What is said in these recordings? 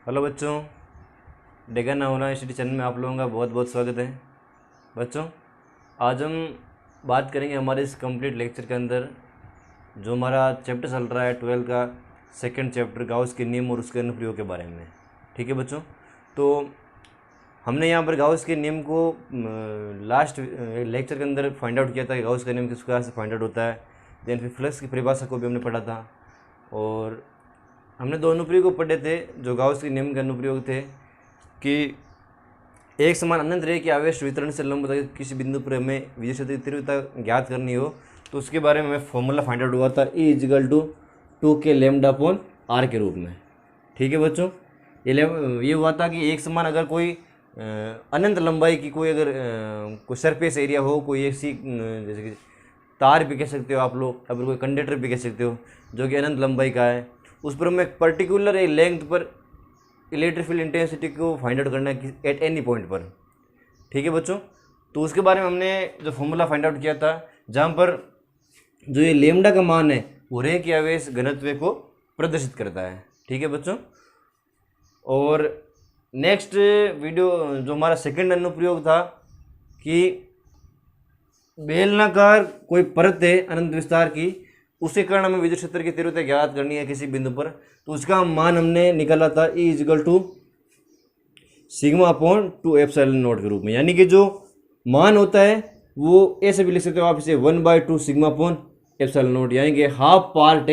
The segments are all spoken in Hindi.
हेलो बच्चों, डेगन नवोदय स्टडी चैनल में आप लोगों का बहुत बहुत स्वागत है। बच्चों, आज हम बात करेंगे हमारे इस कंप्लीट लेक्चर के अंदर जो हमारा चैप्टर चल रहा है 12 का सेकंड चैप्टर गाउस के नियम और उसके अनुप्रयोग के बारे में। ठीक है बच्चों, तो हमने यहाँ पर गाउस के नियम को लास्ट लेक्चर के अंदर फाइंड आउट किया था कि गाउस का नियम किस प्रकार से फाइंड आउट होता है। देन फिर फ्लक्स की परिभाषा को भी हमने पढ़ा था और हमने दो अनुप्रयोग को पढ़े थे जो गाउस के नियम के अनुप्रयोग थे कि एक समान अनंत रेखा के आवेश वितरण से लंबवत किसी बिंदु पर हमें विद्युत क्षेत्र की तीव्रता ज्ञात करनी हो तो उसके बारे में हमें फॉर्मूला फाइंड आउट हुआ था E=2K λ/r के रूप में। ठीक है बच्चों, ये हुआ था कि एक समान अगर कोई अनंत लंबाई की कोई अगर कोई सरफेस एरिया हो, कोई ऐसी जैसे कि तार भी कह सकते हो आप लोग, या फिर कोई कंडक्टर भी कह सकते हो जो कि अनंत लंबाई का है, उस पर हमें पर्टिकुलर एक लेंथ पर इलेक्ट्रिक फील्ड इंटेंसिटी को फाइंड आउट करना है एट एनी पॉइंट पर। ठीक है बच्चों, तो उसके बारे में हमने जो फॉर्मूला फाइंड आउट किया था जहाँ पर जो ये लेमडा का मान है वो रेखा के आवेश घनत्व को प्रदर्शित करता है। ठीक है बच्चों, और नेक्स्ट वीडियो जो हमारा सेकंड अनुप्रयोग था कि बेलनाकार कोई परत है अनंत विस्तार की, उसके कारण हमें विद्युत क्षेत्र की तीव्रता ज्ञात करनी है किसी बिंदु पर, तो उसका मान हमने निकाला था E=σ/2ε0 के रूप में। यानी कि जो मान होता है वो ऐसे भी लिख सकते हो आप इसे 1/2 σ/ε0, यानी कि हाफ पार्ट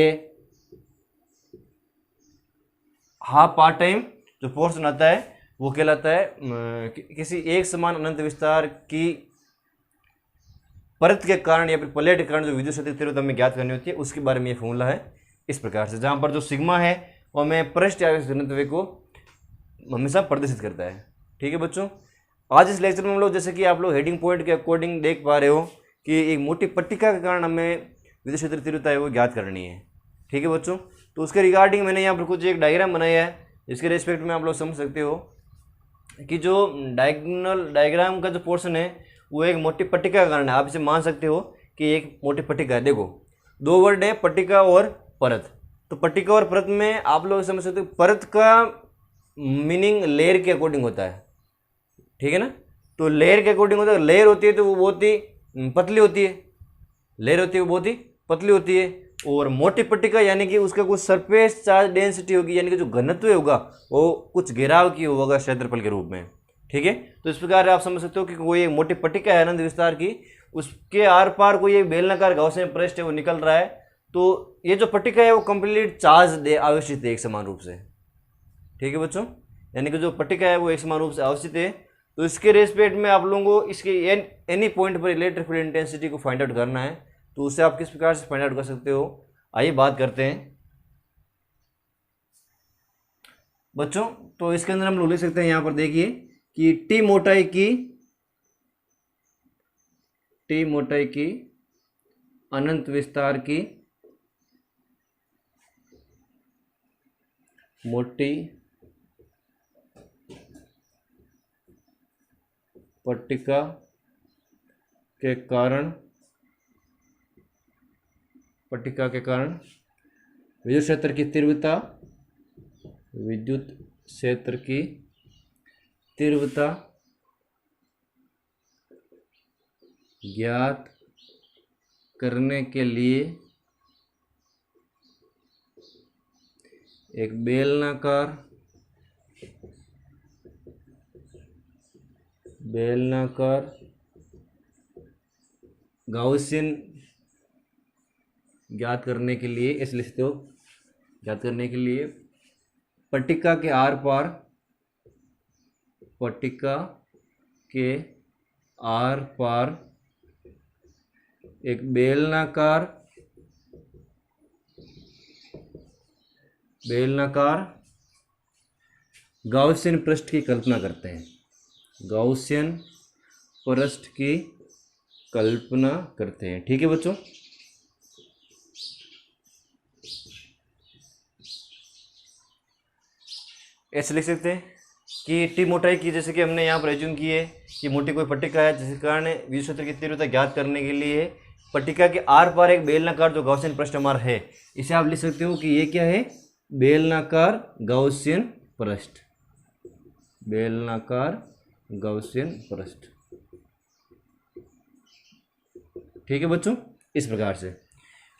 टाइम जो पोर्शन आता है वो कहलाता है किसी एक समान अनंत विस्तार की परत के कारण या फिर प्लेट के कारण जो विद्युत क्षेत्र की तीव्रता हमें ज्ञात करनी होती है उसके बारे में ये फॉर्मूला है इस प्रकार से, जहाँ पर जो सिग्मा है वो हमें पृष्ठ आवेश घनत्व को हमेशा प्रदर्शित करता है। ठीक है बच्चों, आज इस लेक्चर में हम लोग जैसे कि आप लोग हेडिंग पॉइंट के अकॉर्डिंग देख पा रहे हो कि एक मोटी पट्टिका के कारण हमें विद्युत क्षेत्र की तीव्रता है वो ज्ञात करनी है। ठीक है बच्चों, तो उसके रिगार्डिंग मैंने यहाँ पर कुछ एक डायग्राम बनाया है जिसके रेस्पेक्ट में आप लोग समझ सकते हो कि जो डायग्राम का जो पोर्शन है वो एक मोटी पट्टिका का कारण है। आप इसे मान सकते हो कि एक मोटी पट्टिका है। देखो दो वर्ड है, पट्टिका और परत। तो पट्टिका और परत में आप लोग समझ सकते हो परत का मीनिंग लेयर के अकॉर्डिंग होता है। ठीक है ना, तो लेयर के अकॉर्डिंग होता है। लेयर होती है तो वो बहुत ही पतली होती है, लेयर होती है वो बहुत ही पतली होती है। और मोटी पट्टिका यानी कि उसका कुछ सरफेस चार्ज डेंसिटी होगी, यानी कि जो घनत्व होगा वो कुछ घेराव की होगा क्षेत्रफल के रूप में। ठीक है, तो इस प्रकार आप समझ सकते हो कि कोई एक मोटी पट्टिका है अनंत विस्तार की, उसके आर पार कोई एक बेलनाकार गॉसियन पृष्ठ है वो निकल रहा है, तो ये जो पट्टिका है वो कंप्लीट चार्ज आवेशित है एक समान रूप से। ठीक है बच्चों, यानी कि जो पट्टिका है वो एक समान रूप से आवेशित है। तो इसके रेस्पेक्ट में आप लोगों को इसके एनी पॉइंट पर इलेक्ट्रिक फील्ड इंटेंसिटी को फाइंड आउट करना है, तो उससे आप किस प्रकार से फाइंड आउट कर सकते हो आइए बात करते हैं बच्चों। तो इसके अंदर हम लोग लिख सकते हैं, यहाँ पर देखिए कि टी मोटाई की अनंत विस्तार की मोटी पट्टिका के कारण विद्युत क्षेत्र की तीव्रता ज्ञात करने के लिए एक बेलनाकार गाउसियन ज्ञात करने के लिए इसलिए ज्ञात करने के लिए पट्टिका के आर पार एक बेलनाकार गाउसियन पृष्ठ की कल्पना करते हैं। गाउसियन पृष्ठ की कल्पना करते हैं। ठीक है बच्चों, ऐसे लिख सकते हैं कि टी मोटाई की, जैसे कि हमने यहाँ पर एज्यूम की है कि मोटी कोई पट्टिका है जिसके कारण विद्युत क्षेत्र की तीव्रता ज्ञात करने के लिए पट्टिका के आर पार एक बेलनाकार जो गॉसियन पृष्ठ हमारा है, इसे आप लिख सकते हो कि ये क्या है, बेलनाकार गॉसियन पृष्ठ। बेलनाकार गॉसियन पृष्ठ। ठीक है बच्चों, इस प्रकार से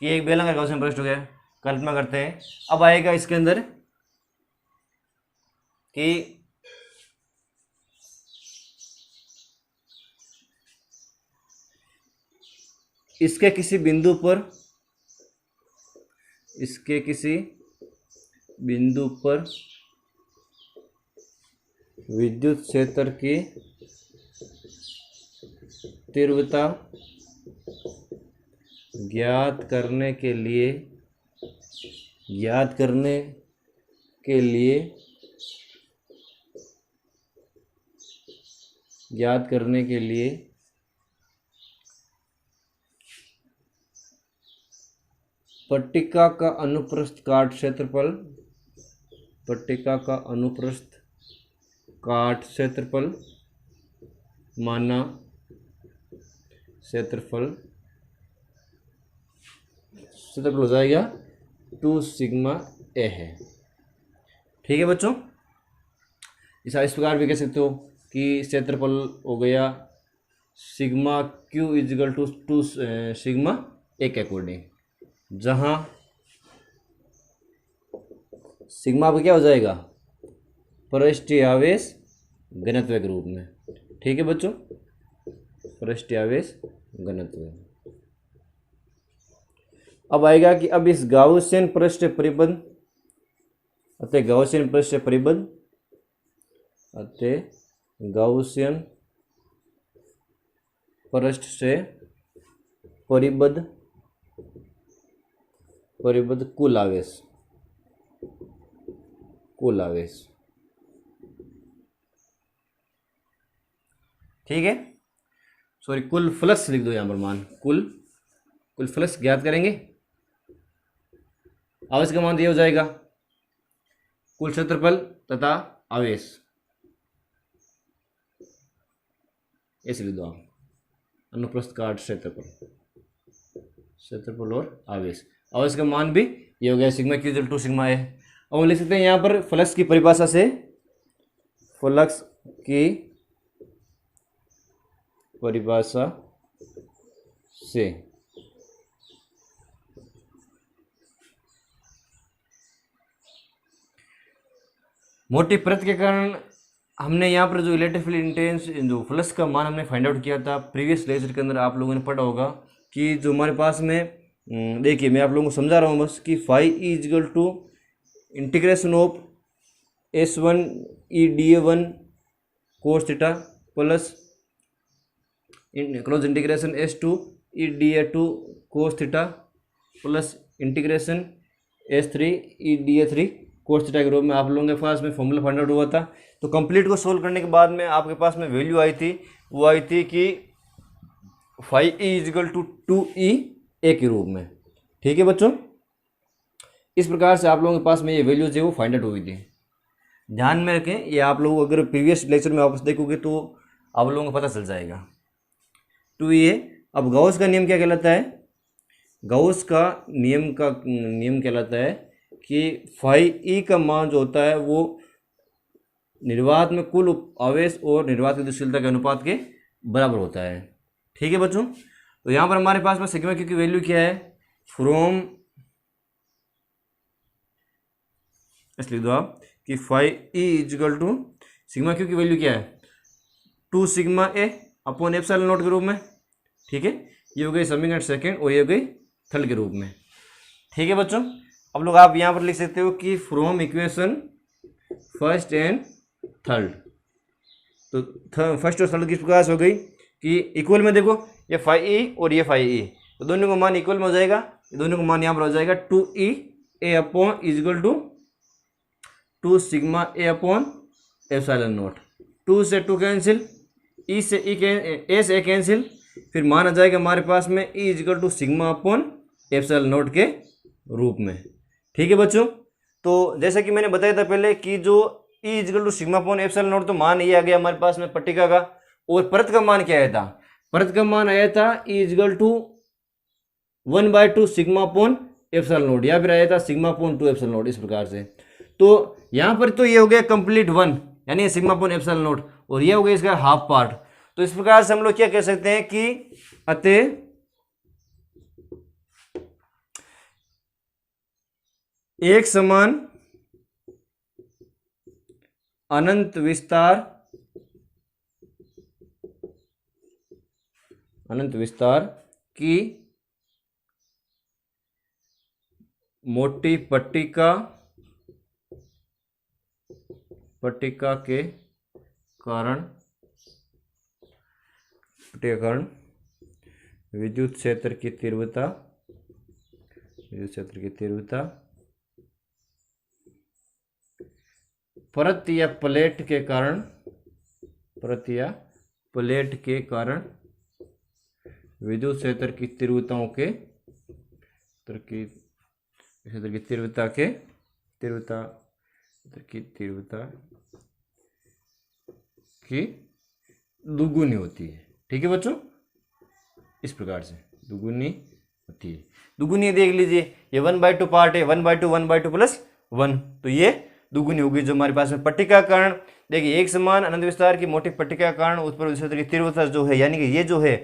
कि एक बेलनाकार गॉसियन पृष्ठ हो गया। कल्पना करते हैं, अब आएगा इसके अंदर कि इसके किसी बिंदु पर विद्युत क्षेत्र की तीव्रता ज्ञात करने के लिए पट्टिका का अनुप्रस्थ काट क्षेत्रफल माना क्षेत्रफल हो जाएगा 2 सिग्मा ए है। ठीक है बच्चों, इस प्रकार भी कह सकते हो कि क्षेत्रफल हो गया sigma Q is equal to 2 sigma A के अकॉर्डिंग, जहाँ सिग्मा पर क्या हो जाएगा, पृष्ठीय आवेश घनत्व के रूप में। ठीक है बच्चों, पृष्ठीय आवेश घनत्व। अब आएगा कि अब इस गाउसियन पृष्ठ परिबद्ध अतः गाउसियन पृष्ठ से परिबद्ध कुल आवेश। ठीक है, सॉरी कुल फ्लक्स लिख दो यहाँ पर, मान कुल फ्लक्स ज्ञात करेंगे। आवेश का मान ये हो जाएगा कुल क्षेत्रफल तथा आवेश, ऐसे लिख दो आप, अनुप्रस्थ काट क्षेत्रफल और आवेश का मान भी ये हो गया sigma Q equal to sigma A. अब हम लिख सकते हैं यहाँ पर फ्लक्स की परिभाषा से मोटी परत के कारण हमने यहाँ पर जो इलेक्ट्रिक फील्ड इंटेंस जो फ्लक्स का मान हमने फाइंड आउट किया था प्रीवियस लेक्चर के अंदर, आप लोगों ने पढ़ा होगा कि जो हमारे पास में देखिए मैं आप लोगों को समझा रहा हूँ बस कि phi E is equal to integration of S1 EdA1 cos theta plus close integration S2 EdA2 cos theta plus integration S3 EdA3 cos theta के रूप में आप लोगों के पास में फॉर्मूला फाइंड आउट हुआ था। तो कंप्लीट को सोल्व करने के बाद में आपके पास में वैल्यू आई थी, वो आई थी कि phi E is equal to 2E A के रूप में। ठीक है बच्चों, इस प्रकार से आप लोगों के पास में ये वैल्यूज है वो फाइंड आउट हुई थी। ध्यान में रखें, ये आप लोग अगर प्रीवियस लेक्चर में वापस देखोगे तो आप लोगों को पता चल जाएगा। 2E। अब गॉस का नियम क्या कहलाता है, गॉस का नियम कहलाता है कि फाई ई का मान जो होता है वो निर्वात में कुल आवेश और निर्वात की गतिशीलता के अनुपात के बराबर होता है। ठीक है बच्चों, तो यहाँ पर हमारे पास में सिग्मा क्यू की वैल्यू क्या है, फ्रॉम इसलिए दो आप कि phi E is equal to sigma Q की वैल्यू क्या है 2 sigma A upon epsilon naught के रूप में। ठीक है, ये हो गई समीकरण सेकेंड और ये हो गई थर्ड के रूप में। ठीक है बच्चों, अब लोग आप यहाँ पर लिख सकते हो कि from equation first and third. तो फर्स्ट और थर्ड किस प्रकार से हो गई कि इक्वल में देखो ये फाई ई और ये फाई ई, तो दोनों का मान इक्वल में हो जाएगा, दोनों का मान यहाँ पर हो जाएगा 2E A upon equal to 2 sigma A upon epsilon naught. 2 से 2 कैंसिल, ई से ए से कैंसिल, फिर मान आ जाएगा हमारे पास में E is equal to sigma upon epsilon naught के रूप में। ठीक है बच्चों, तो जैसा कि मैंने बताया था पहले कि जो E is equal to sigma upon epsilon naught, तो मान ये आ गया हमारे पास में पट्टिका का, और परत का मान क्या आया था, परत का मान आया था E is equal to 1/2 sigma upon epsilon naught, या फिर आया था सिग्मा अपॉन 2 एप्सिलॉन नॉट, इस प्रकार से। तो यहाँ पर तो ये हो गया कंप्लीट 1, यानी सिग्मा अपॉन एप्सिलॉन नॉट, और ये हो गया इसका हाफ पार्ट। तो इस प्रकार से हम लोग क्या कह सकते हैं कि अतः एक समान अनंत विस्तार की मोटी पट्टिका के कारण विद्युत क्षेत्र की तीव्रता परत या प्लेट के कारण विद्युत क्षेत्र की तीव्रताओं के की दुगुनी होती है। ठीक है बच्चों, इस प्रकार से दुगुनी होती है। दुगुनी देख लीजिए, ये 1/2 पार्ट है, 1/2 1/2 प्लस 1, तो ये दुगुनी होगी जो हमारे पास में पट्टिका का कारण। देखिए एक समान अनंत विस्तार की मोटी पट्टिका का कारण उस पर विद्युत क्षेत्र की तीव्रता जो है, यानी कि ये जो है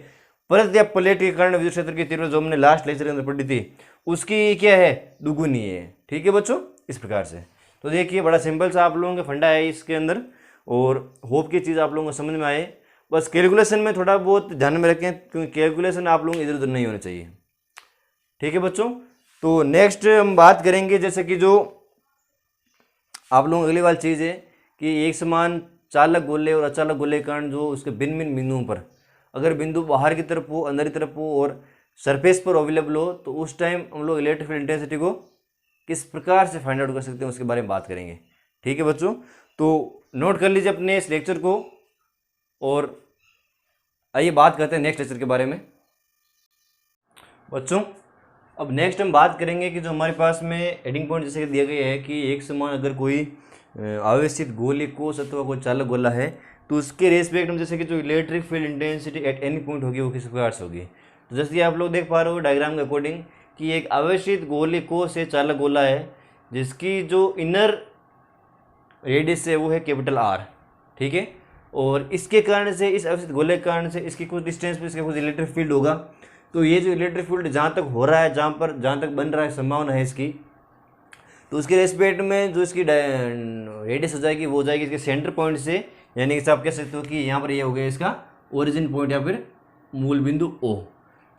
परत या प्लेट के कारण विद्युत क्षेत्र की तीव्रता जो हमने लास्ट लेक्चर के अंदर पढ़ी थी, उसकी क्या है, दुगुनी है। ठीक है बच्चों, इस प्रकार से। तो देखिए बड़ा सिंपल सा आप लोगों का फंडा है इसके अंदर, और होप की चीज़ आप लोगों को समझ में आए। बस कैलकुलेशन में थोड़ा बहुत ध्यान में रखें, क्योंकि कैलकुलेशन आप लोगों इधर उधर नहीं होने चाहिए। ठीक है बच्चों, तो नेक्स्ट हम बात करेंगे जैसे कि जो आप लोगों अगली वाली चीज़ है कि एक समान चालक गोले और अचालक गोले के कारण जो उसके भिन्न भिन्न बिंदुओं पर अगर बिंदु बाहर की तरफ हो, अंदर की तरफ हो और सरफेस पर अवेलेबल हो, तो उस टाइम हम लोग इलेक्ट्रिक फील्ड इंटेंसिटी को किस प्रकार से फाइंड आउट कर सकते हैं उसके बारे में बात करेंगे। ठीक है बच्चों, तो नोट कर लीजिए अपने इस लेक्चर को, और आइए बात करते हैं नेक्स्ट लेक्चर के बारे में। बच्चों अब नेक्स्ट हम बात करेंगे कि जो हमारे पास में हेडिंग पॉइंट जैसे दिया गया है कि एक समान अगर कोई आवेशित गोले कोष अथवा कोई चालक गोला है, तो उसके रेस्पेक्ट में जैसे कि जो electric field intensity at any point होगी वो किस प्रकार से होगी। तो जैसे कि आप लोग देख पा रहे हो डायग्राम के अकॉर्डिंग कि एक आवेशित गोले कोष से चालक गोला है जिसकी जो इनर रेडियस है वो है कैपिटल आर। ठीक है, और इसके कारण से, इस आवेशित गोले के कारण से इसकी कुछ डिस्टेंस पे इसका कुछ इलेक्ट्रिक फील्ड होगा। तो ये जो इलेक्ट्रिक फील्ड जहाँ तक हो रहा है, जहाँ तक बन रहा है, संभावना है इसकी, तो उसके रेस्पेक्ट में जो इसकी रेडियस हो जाएगी वो हो जाएगी इसके सेंटर पॉइंट से, यानी कि आप कह सकते हो कि यहाँ पर ये हो गया इसका ओरिजिन पॉइंट या फिर मूल बिंदु ओ।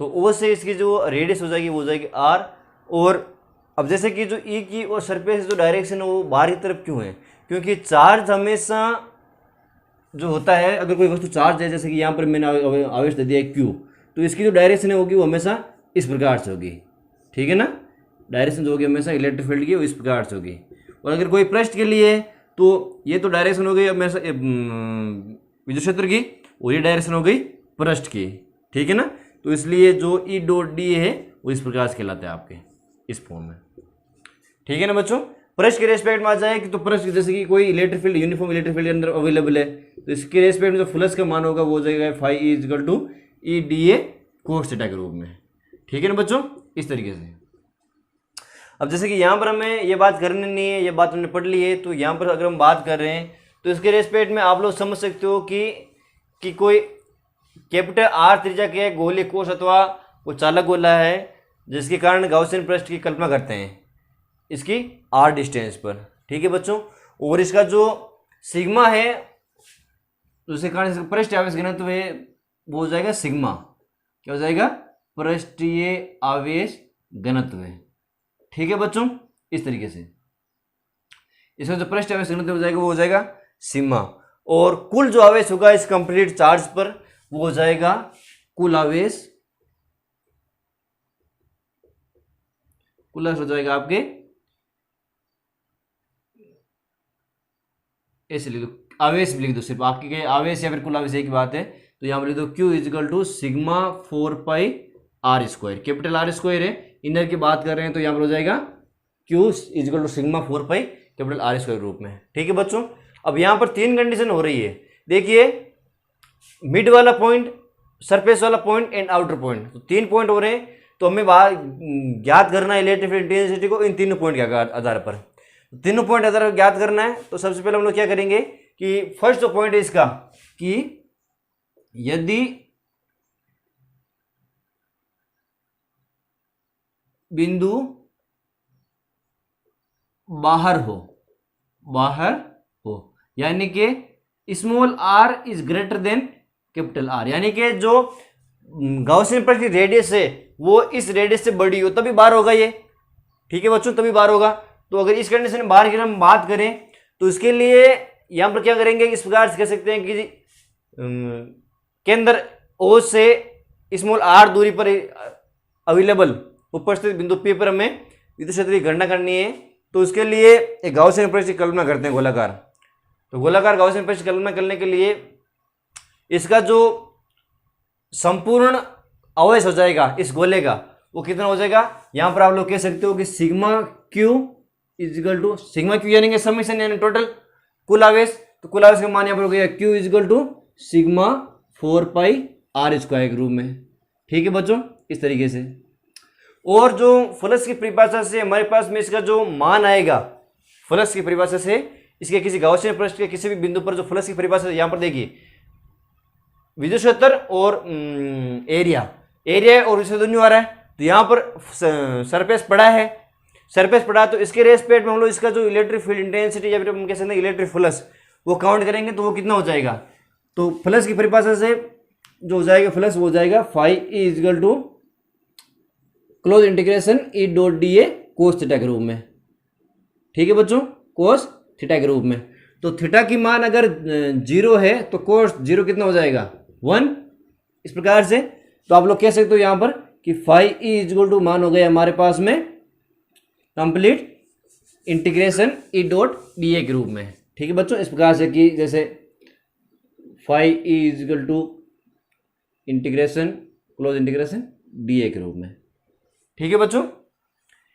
तो ओ से इसकी जो रेडियस हो जाएगी वो हो जाएगी आर। और अब जैसे कि जो ई की और सरफेस जो डायरेक्शन है वो बाहर की तरफ क्यों है, क्योंकि चार्ज हमेशा जो होता है, अगर कोई वस्तु चार्ज है, जैसे कि यहाँ पर मैंने आवेश दे दिया है क्यू, तो इसकी जो डायरेक्शन होगी वो हमेशा इस प्रकार से होगी। ठीक है ना, डायरेक्शन जो होगी हमेशा इलेक्ट्रिक फील्ड की वो इस प्रकार से होगी। और अगर कोई पृष्ठ के लिए तो ये तो डायरेक्शन हो गई हमेशा विद्युत क्षेत्र की, और ये डायरेक्शन हो गई पृष्ठ की। ठीक है ना, तो इसलिए जो ई डॉट डी है वो इस प्रकार से कहलाता है आपके इस फॉर्म में। ठीक है ना बच्चों, पृष्ठ के रेस्पेक्ट में आ जाए कि तो पृष्ठ जैसे कि कोई electric field, uniform electric field के अंदर अवेलेबल है, तो इसके रेस्पेक्ट में जो फ्लक्स का मान होगा वो हो जाएगा phi E equal to E D A cos theta के रूप में। ठीक है ना बच्चों, इस तरीके से। अब जैसे कि यहाँ पर हमें ये बात करनी नहीं है, ये बात हमने पढ़ ली है, तो यहाँ पर अगर हम बात कर रहे हैं तो इसके रेस्पेक्ट में आप लोग समझ सकते हो कि कोई कैपिटल आर त्रिज्या के गोले कोष अथवा वो चालक गोला है जिसके कारण गाउसियन पृष्ठ की कल्पना करते हैं इसकी आर डिस्टेंस पर। ठीक है बच्चों, और इसका जो सिग्मा है जिसके कारण इसका पृष्ठ आवेश घनत्व है वो हो जाएगा सिग्मा। क्या हो जाएगा, पृष्ठीय आवेश घनत्व है। ठीक है बच्चों, इस तरीके से इसका जो पृष्ठ आवेश घनत्व हो जाएगा वो हो जाएगा सिग्मा, और कुल जो आवेश होगा इस कंप्लीट चार्ज पर वो हो जाएगा कुल आवेश हो जाएगा आपके, ऐसे लिख दो, आवेश लिख दो सिर्फ, आपकी क्या आवेश या फिर कुल आवेश एक बात है, तो यहाँ पर लिख दो Q equal to sigma 4 pi R square. Capital R square है, इनर की बात कर रहे हैं तो यहाँ पर हो जाएगा Q equal to sigma 4 pi capital R square रूप में। ठीक है बच्चों, अब यहाँ पर तीन कंडीशन हो रही है। देखिए मिड वाला पॉइंट, सरफेस वाला पॉइंट एंड आउटर पॉइंट, तो तीन पॉइंट हो रहे हैं, तो हमें ज्ञात करना है इलेक्ट्रिक फील्ड इंटेंसिटी को इन तीनों पॉइंट के आधार पर। तीनों पॉइंट आधार पर ज्ञात करना है, तो सबसे पहले हम लोग क्या करेंगे कि फर्स्ट जो पॉइंट है इसका कि यदि बिंदु बाहर हो यानी कि small R is greater than capital R, यानी कि जो गॉसियन पृष्ठ की रेडियस है वो इस रेडियस से बड़ी हो तभी बाहर होगा ये। ठीक है बच्चों, तभी बाहर होगा। तो अगर इस कंडीशन में बाहर की हम बात करें तो इसके लिए यहां पर क्या करेंगे, इस प्रकार से कह सकते हैं कि केंद्र ओ से स्मॉल आर दूरी पर अवेलेबल उपस्थित बिंदु पी पर हमें विद्युत क्षेत्र की गणना करनी है। तो उसके लिए एक गॉसियन पृष्ठ की कल्पना करते हैं, गोलाकार। तो गोलाकार गॉसियन पृष्ठ की कल्पना करने के लिए इसका जो संपूर्ण अवयस हो जाएगा इस गोले का वो कितना हो जाएगा, यहां पर आप लोग कह सकते हो कि sigma Q is equal to sigma Q यानी कि समेशन यानी टोटल कुल आवेश। तो कुल आवेश का मान यहां पर हो गया Q is equal to sigma 4 pi R square के रूप में। ठीक है बच्चों, इस तरीके से। और जो फ्लक्स की परिभाषा से हमारे पास में इसका जो मान आएगा, फ्लक्स की परिभाषा से इसके किसी गॉसियन पृष्ठ के किसी भी बिंदु पर जो फ्लक्स की परिभाषा यहां पर देखिए विद्युत क्षेत्र और एरिया और विद्युत क्षेत्र आ रहा है। तो यहाँ पर सरफेस पड़ा है, तो इसके रेस्पेक्ट में हम लोग इसका जो इलेक्ट्रिक फील्ड इंटेंसिटी या फिर हम कह सकते हैं इलेक्ट्रिक फ्लक्स वो काउंट करेंगे तो वो कितना हो जाएगा। तो फ्लक्स की परिभाषा से जो हो जाएगा फ्लक्स वो हो जाएगा phi E is equal to close integration E dot D A cos theta के रूप में। ठीक है बच्चों, कोस थीटा के रूप में। तो थीटा की मान अगर 0 है तो कोस 0 कितना हो जाएगा 1, इस प्रकार से। तो आप लोग कह सकते हो यहां पर कि फाई ई इजिकल टू मान हो गया हमारे पास में complete integration E dot D A के रूप में। ठीक है बच्चों, इस प्रकार से कि जैसे phi E is equal to integration close integration D A के रूप में। ठीक है बच्चों,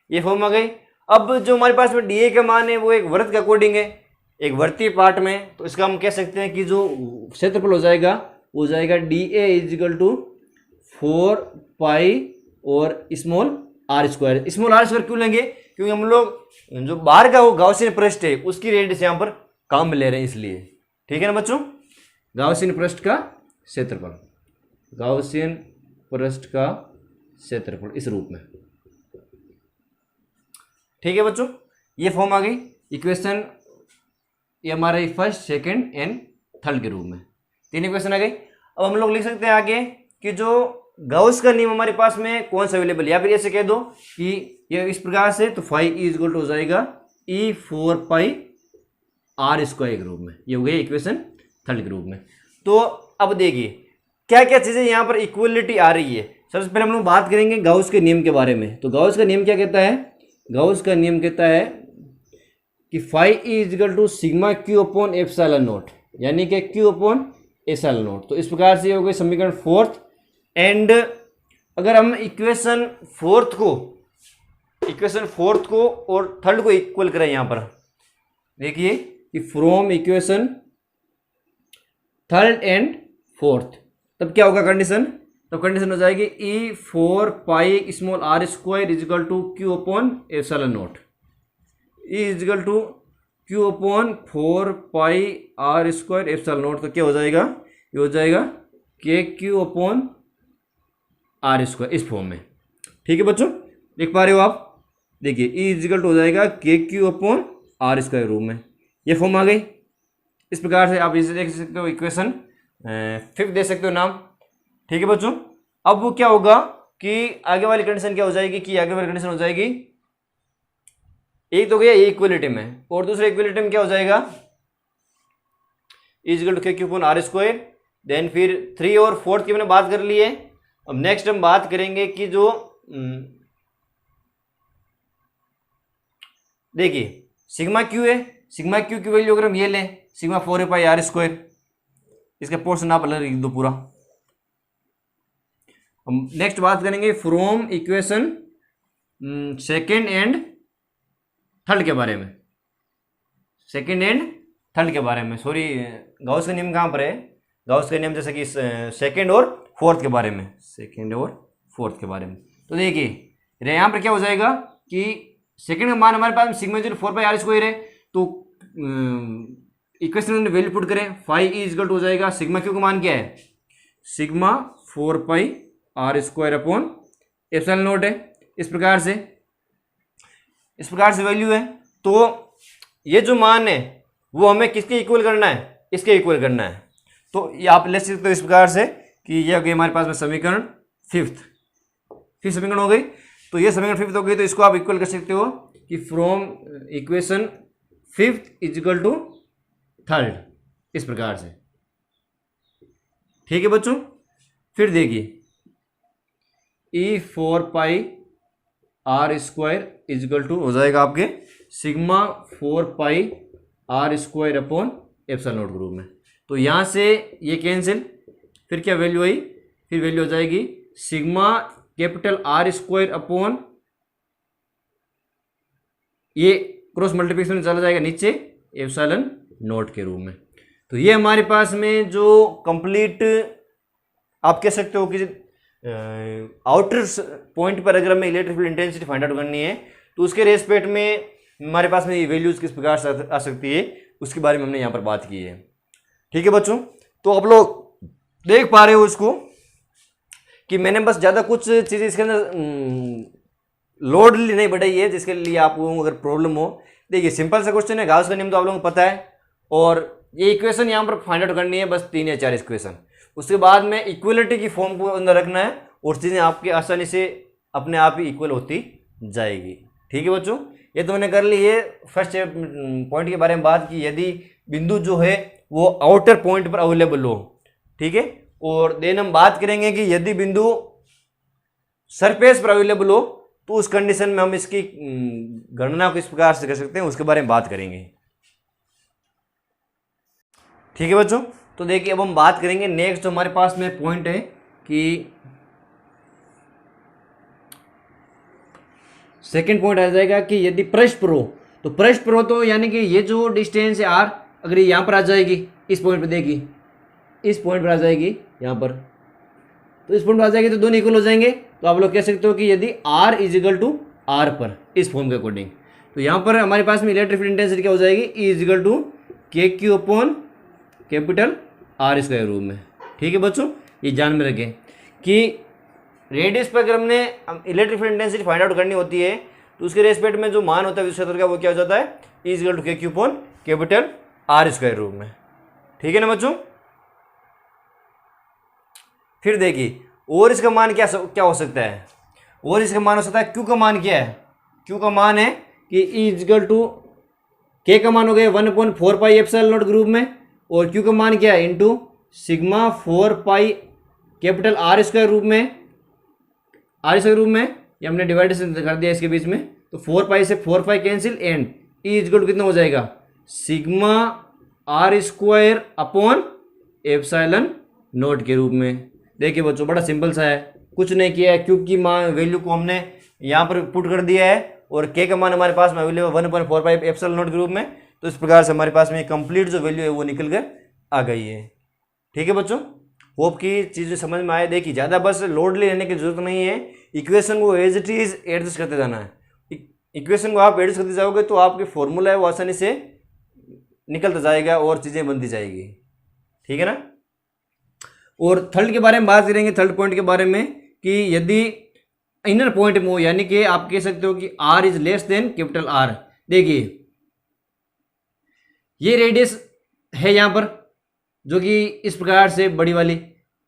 ये फॉर्म आ गई। अब जो हमारे पास में डी ए का मान है वो एक वृत्त के अकॉर्डिंग है, एक वृत्तीय पार्ट में। तो इसका हम कह सकते हैं कि जो क्षेत्रफल हो जाएगा वो जाएगा D A equal to 4 pi और small are square. Small are square क्यों लेंगे, क्योंकि हम लोग जो बाहर का वो गॉसियन पृष्ठ है उसकी रेडियस यहाँ पर काम में ले रहे हैं इसलिए। ठीक है ना बच्चों, गॉसियन पृष्ठ का क्षेत्रफल, गॉसियन पृष्ठ का क्षेत्रफल इस रूप में। ठीक है बच्चों, ये फॉर्म आ गई इक्वेशन, ये हमारे फर्स्ट सेकंड एंड थर्ड के रूप में 3 इक्वेशन आ गई। अब हम लोग लिख सकते हैं आगे कि जो गॉस का नियम हमारे पास में कौन सा अवेलेबल है, या फिर ऐसे कह दो कि ये इस प्रकार से। तो फाई ई इक्वल टू हो जाएगा ई 4 पाई आर स्क्वायर के रूप में। ये हो गई इक्वेशन थर्ड के रूप में। तो अब देखिए क्या क्या चीज़ें यहाँ पर इक्वलिटी आ रही है। सबसे पहले हम लोग बात करेंगे गॉस के नियम के बारे में। तो गॉस का नियम क्या कहता है, गॉस का नियम कहता है कि phi E is equal to sigma Q upon epsilon naught, यानी कि क्यू अपॉन एप्सिलॉन नॉट। तो इस प्रकार से हो गई समीकरण 4th। एंड अगर हम इक्वेशन फोर्थ को और थर्ड को इक्वल करें यहाँ पर, देखिए कि from equation third and fourth, तब क्या होगा कंडीशन, तब कंडीशन हो जाएगी E 4 pi small are square is equal to Q upon epsilon naught. E is equal to Q upon 4 pi R square epsilon naught. तो क्या हो जाएगा, ये हो जाएगा K Q upon R square इस फॉर्म में। ठीक है बच्चों, देख पा रहे हो आप, देखिए ई इजिकल टू हो जाएगा K Q upon R square रूप में। ये फॉर्म आ गई। इस प्रकार से आप इसे देख सकते हो इक्वेशन 5 दे सकते हो नाम। ठीक है बच्चों, अब वो क्या होगा कि आगे वाली कंडीशन क्या हो जाएगी, कि आगे वाली कंडीशन हो जाएगी, एक तो गया इक्वलिटी में और दूसरे इक्वलिटी में क्या हो जाएगा equal to K Q upon R square. Then फिर 3 और 4th की मैंने बात कर ली है। अब नेक्स्ट हम बात करेंगे कि जो देखिए सिग्मा क्यू है, सिग्मा क्यू की वैल्यू अगर हम ये लें सिग्मा 4 पाई आर स्क्वायर, इसका पोर्शन आप अलग लिख दो पूरा। हम नेक्स्ट बात करेंगे from equation second and third के बारे में, सेकेंड एंड थर्ड के बारे में। सॉरी, गॉस का नियम कहाँ पर है, गॉस का नियम जैसे कि सेकेंड और फोर्थ के बारे में, सेकेंड और फोर्थ के बारे में। तो देखिए यहाँ पर क्या हो जाएगा कि सेकेंड का मान हमारे पास सिग्मा 4 पाई आर स्क्वायर है, तो इक्वेशन में वैल्यू पुट करें, फाई ई इजकल टू हो जाएगा सिग्मा क्यू का मान क्या है, sigma 4πr² upon epsilon not है। इस प्रकार से वैल्यू है। तो ये जो मान है वो हमें किसके इक्वल करना है, इसके इक्वल करना है। तो ये आप ले सकते हो इस प्रकार से कि ये हो गई हमारे पास में समीकरण फिफ्थ समीकरण हो गई। तो ये समीकरण फिफ्थ हो गई, तो इसको आप इक्वल कर सकते हो कि from equation fifth equal to third, इस प्रकार से। ठीक है बच्चों, फिर देखिए E4πr² इजिकल टू हो जाएगा आपके sigma 4πr² upon epsilon naught group में। तो यहाँ से ये कैंसिल, फिर क्या वैल्यू आई, फिर वैल्यू हो जाएगी सिग्मा कैपिटल R² अपॉन, ये क्रॉस मल्टीप्लिकेशन में चला जाएगा नीचे एप्सिलॉन नॉट के रूप में। तो ये हमारे पास में जो कंप्लीट आप कह सकते हो कि आउटर पॉइंट पर अगर हमें electric field intensity find out करनी है तो उसके रेस्पेक्ट में हमारे पास में ये वैल्यूज किस प्रकार से आ सकती है, उसके बारे में हमने यहाँ पर बात की है। ठीक है बच्चों, तो आप लोग देख पा रहे हो इसको कि मैंने बस ज़्यादा कुछ चीज़ें इसके अंदर लोड नहीं बढ़ाई है जिसके लिए आपको अगर प्रॉब्लम हो। देखिए सिंपल सा क्वेश्चन है, गाउस का नियम तो आप लोगों को पता है, और ये इक्वेशन यहाँ पर फाइंड आउट करनी है, बस 3 या 4 इक्वेशन। उसके बाद में इक्वलिटी की फॉर्म को अंदर रखना है और चीज़ें आपकी आसानी से अपने आप ही इक्वल होती जाएगी। ठीक है बच्चों, ये तो मैंने कर ली है फर्स्ट पॉइंट के बारे में बात की, यदि बिंदु जो है वो आउटर पॉइंट पर अवेलेबल हो। ठीक है, और देन हम बात करेंगे कि यदि बिंदु सरफेस पर अवेलेबल हो तो उस कंडीशन में हम इसकी गणना किस प्रकार से कर सकते हैं, उसके बारे में बात करेंगे। ठीक है बच्चों, तो देखिए अब हम बात करेंगे नेक्स्ट जो हमारे पास में पॉइंट है कि सेकंड पॉइंट आ जाएगा कि यदि पृष्ठ पर हो, तो पृष्ठ पर हो तो यानी कि ये जो डिस्टेंस है आर, अगर ये यहाँ पर आ जाएगी इस पॉइंट पर, देखिए इस पॉइंट पर आ जाएगी यहाँ पर, तो इस पॉइंट पर आ जाएगी तो दोनों इक्वल हो जाएंगे। तो आप लोग कह सकते हो कि यदि R is equal to R पर, इस फॉर्म के अकॉर्डिंग, तो यहाँ पर हमारे पास में इलेक्ट्रिक फील्ड इंटेंसिटी क्या हो जाएगी, ई is equal to K Q upon capital R² रूप में। ठीक है बच्चों, ये ध्यान में रखें कि रेडियस पर अगर हमने electric field intensity find out करनी होती है तो उसके रेस्पेक्ट में जो मान होता है विद्युत क्षेत्र का वो क्या हो जाता है, ई is equal to K Q upon capital R² रूप में। ठीक है ना बच्चों, फिर देखिए और इसका मान क्या हो सकता है, और इसका मान हो सकता है क्यू का मान क्या है, क्यू का मान है कि ई इज इक्वल टू के का मान हो गया 1/4 एप्सिलॉन नॉट ग्रुप में, और क्यू का मान क्या है इंटू सिग्मा 4 कैपिटल R² रूप में, R² रूप में ये हमने डिवाइडेशन कर दिया इसके बीच में, तो 4 से 4 cancel and E is equal to कितना हो जाएगा, sigma R² upon epsilon naught के रूप में। देखिए बच्चों बड़ा सिंपल सा है, कुछ नहीं किया है, क्यू की मान वैल्यू को हमने यहाँ पर पुट कर दिया है और के का मान हमारे पास में अवेलेबल 1/4 एप्सिलॉन नॉट के रूप में। तो इस प्रकार से हमारे पास में कंप्लीट जो वैल्यू है वो निकल कर आ गई है। ठीक है बच्चों, होप की चीज़ें समझ में आए। देखिए ज़्यादा बस लोड लेने की जरूरत नहीं है, इक्वेशन को एज इट इज़ एडजस्ट करते जाना है। इक्वेशन को आप एडजस्ट करते जाओगे तो आपके फॉर्मूला है वो आसानी से निकलता जाएगा और चीज़ें बनती जाएगी। ठीक है ना, और थर्ड के बारे में बात करेंगे, थर्ड पॉइंट के बारे में कि यदि इनर पॉइंट में हो, यानी कि आप कह सकते हो कि R is less than capital R. देखिए ये रेडियस है यहाँ पर जो कि इस प्रकार से बड़ी वाली,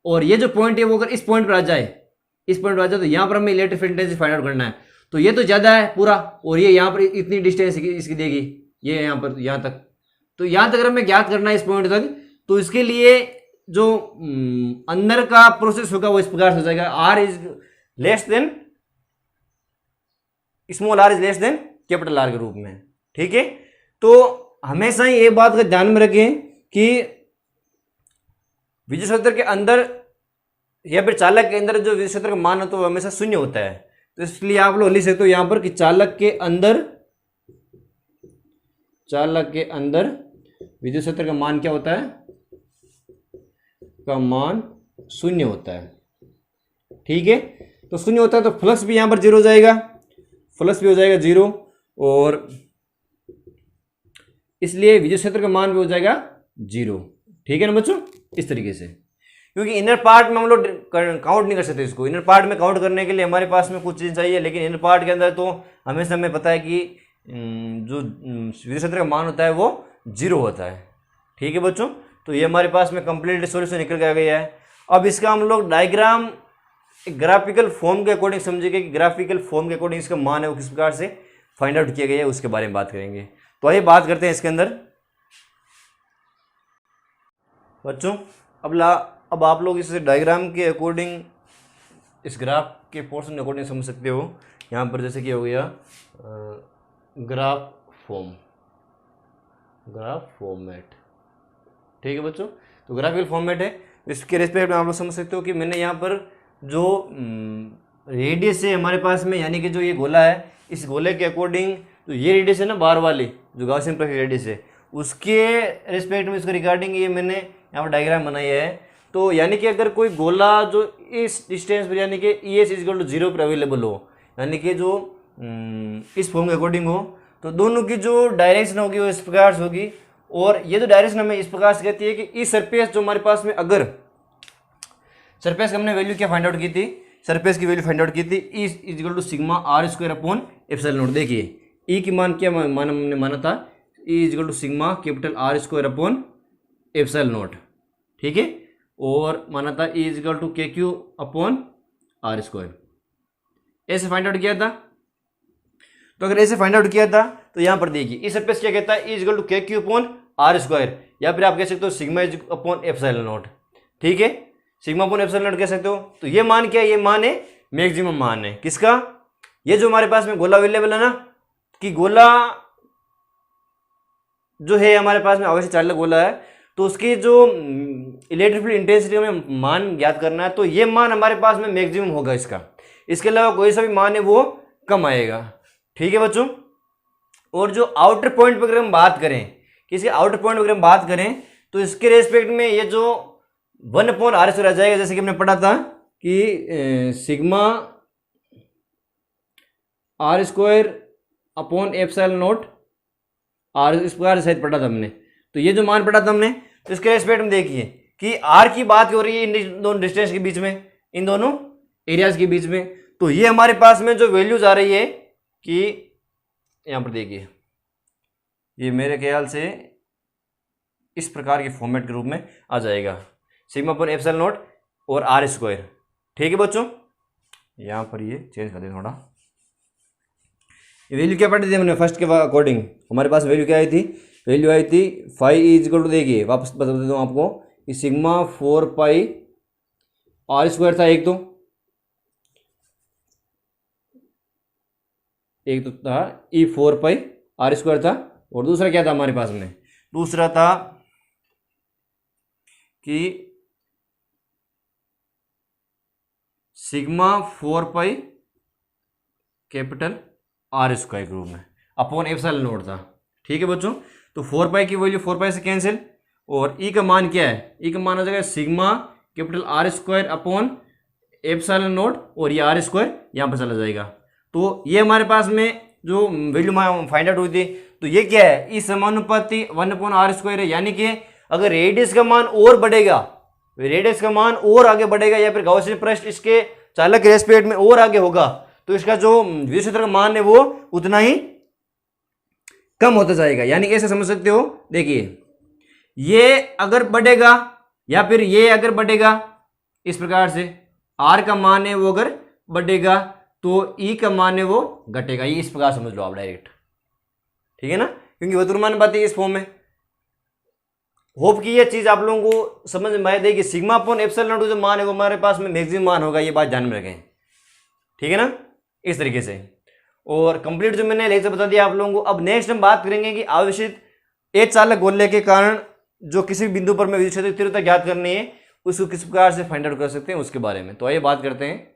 और ये जो पॉइंट है वो अगर इस पॉइंट पर आ जाए, इस पॉइंट पर आ जाए तो यहाँ पर हमें electric field intensity find out करना है। तो ये तो ज़्यादा है पूरा, और ये यहाँ पर इतनी डिस्टेंस इसकी देगी, ये यहाँ पर यहाँ तक, तो यहाँ तक अगर हमें ज्ञात करना है इस पॉइंट तक, तो इसके लिए जो अंदर का प्रोसेस होगा वो इस प्रकार से हो जाएगा, R is less than small R is less than capital R के रूप में। ठीक है, तो हमेशा ही ये बात का ध्यान में रखें कि विद्युत क्षेत्र के अंदर या फिर चालक के अंदर जो विद्युत क्षेत्र का मान होता है वो हमेशा शून्य होता है। तो इसलिए आप लोग लिख सकते हो यहाँ पर कि चालक के अंदर विद्युत क्षेत्र का मान क्या होता है, का मान शून्य होता है। ठीक है, तो शून्य होता है तो फ्लक्स भी यहाँ पर जीरो हो जाएगा, फ्लक्स भी हो जाएगा जीरो, और इसलिए विद्युत क्षेत्र का मान भी हो जाएगा 0। ठीक है ना बच्चों, इस तरीके से। क्योंकि इनर पार्ट में हम लोग काउंट नहीं कर सकते इसको, इनर पार्ट में काउंट करने के लिए हमारे पास में कुछ चीज़ चाहिए, लेकिन इनर पार्ट के अंदर तो हमेशा हमें पता है कि जो विद्युत क्षेत्र का मान होता है वो 0 होता है। ठीक है बच्चों, तो ये हमारे पास में कंप्लीट सॉल्यूशन निकल के आ गया है। अब इसका हम लोग डायग्राम ग्राफिकल फॉर्म के अकॉर्डिंग समझेंगे कि ग्राफिकल फॉर्म के अकॉर्डिंग इसका मान है वो किस प्रकार से फाइंड आउट किया गया है, उसके बारे में बात करेंगे। तो आइए बात करते हैं इसके अंदर बच्चों। अब आप लोग इस डायग्राम के अकॉर्डिंग, इस ग्राफ के पोर्शन के अकॉर्डिंग समझ सकते हो। यहाँ पर जैसे कि हो गया ग्राफ फॉर्मेट। ठीक है बच्चों, तो ग्राफिकल फॉर्मेट है, इसके रेस्पेक्ट में आप लोग समझ सकते हो कि मैंने यहाँ पर जो रेडियस है हमारे पास में, यानी कि जो ये गोला है, इस गोले के अकॉर्डिंग तो ये रेडियस है ना बाहर वाली जो गॉसियन प्लग रेडियस है, उसके रिस्पेक्ट में इसके रिगार्डिंग ये मैंने यहाँ पर डायग्राम बनाई है। तो यानी कि अगर कोई गोला जो इस डिस्टेंस पर यानी कि ES = 0 पर अवेलेबल हो, यानी कि जो इस फॉर्म के अकॉर्डिंग हो, तो दोनों की जो डायरेक्शन होगी वो इस प्रकार से होगी। और ये जो डायरेक्शन हमें इस प्रकार से कहती है कि इस सरफेस जो हमारे पास में, अगर सरफेस की हमने वैल्यू क्या फाइंड आउट की थी, सरफेस की वैल्यू फाइंड आउट की थी E = σr²/ε0। देखिए E की मान क्या हमने माना था, E = σr²/ε0। ठीक है, और माना था E = kq/r²। ऐसे फाइंड आउट किया था। तो अगर ऐसे फाइंड आउट किया था तो यहाँ पर देखिए इस सरफेस क्या कहता है, E = kq/r², या फिर आप कह सकते हो σ/ε0। ठीक है, σ/ε0 कह सकते हो। तो ये मान क्या है, ये मान है मैक्सिमम मान है किसका, ये जो हमारे पास में गोला अवेलेबल है ना, कि गोला जो है हमारे पास में आवेश चालक गोला है, तो उसकी जो इलेक्ट्रिक फील्ड इंटेंसिटी में मान ज्ञात करना है, तो ये मान हमारे पास में मैक्सिमम होगा इसका। इसके अलावा कोई सा भी मान है वो कम आएगा। ठीक है बच्चों, और जो आउटर पॉइंट पर अगर हम बात करें, किसी आउटर पॉइंट पर अगर हम बात करें, तो इसके रेस्पेक्ट में ये जो 1/r² आ जाएगा, जैसे कि हमने पढ़ा था कि σr²/ε0 r, इस प्रकार से शायद पढ़ा था हमने। तो ये जो मान पढ़ा था हमने, तो इसके रेस्पेक्ट में देखिए कि r की बात हो रही है इन दोनों डिस्टेंस के बीच में, इन दोनों एरियाज के बीच में। तो ये हमारे पास में जो वैल्यूज आ रही है कि यहाँ पर देखिए, ये मेरे ख्याल से इस प्रकार के फॉर्मेट के रूप में आ जाएगा, σ/ε0 और r²। ठीक है बच्चों, यहाँ पर ये चेंज कर दें थोड़ा। वैल्यू क्या पढ़ी थी हमने फर्स्ट के अकॉर्डिंग, हमारे पास वैल्यू क्या आई थी, वैल्यू आई थी φ = देखिए वापस बता देता हूँ आपको कि σ/4πr² था, एक तो था E4πr² था, और दूसरा क्या था हमारे पास में, दूसरा था कि σ/4πR² के रूप में /ε0 था। ठीक है बच्चों, तो 4π की वैल्यू 4π से कैंसिल, और E का मान क्या है, E का मान आ जाएगा σR²/ε0, और ये r² यहाँ पर चला जाएगा। तो ये हमारे पास में जो वैल्यू फाइंड आउट हुई थी, तो ये क्या है, इस समानुपाती 1/r² है। यानी कि अगर रेडियस का मान और बढ़ेगा, रेडियस का मान और आगे बढ़ेगा, या फिर गॉसियन पृष्ठ इसके चालक के रेस्पेक्ट में और आगे होगा, तो इसका जो विद्युत क्षेत्र का मान है वो उतना ही कम होता जाएगा। यानी ऐसे समझ सकते हो, देखिए ये अगर बढ़ेगा या फिर ये अगर बढ़ेगा, इस प्रकार से r का मान है वो अगर बढ़ेगा तो E का मान है वो घटेगा। ये इस प्रकार समझ लो आप डायरेक्ट। ठीक है ना, क्योंकि वर्तमान इस फॉर्म में। होप कि ये चीज आप लोगों को समझ में आ देगी। σ/ε0 जो मान है वो हमारे पास में मैक्सिमम मान होगा, ये बात ध्यान में रखें। ठीक है ना, इस तरीके से। और कंप्लीट जो मैंने लेक्चर बता दिया आप लोगों को। अब नेक्स्ट हम बात करेंगे कि आवेशित एक चालक गोले के कारण जो किसी भी बिंदु पर में विद्युत क्षेत्र तीव्रता ज्ञात करनी है, उसको किस प्रकार से फाइंड आउट कर सकते हैं उसके बारे में। तो आइए बात करते हैं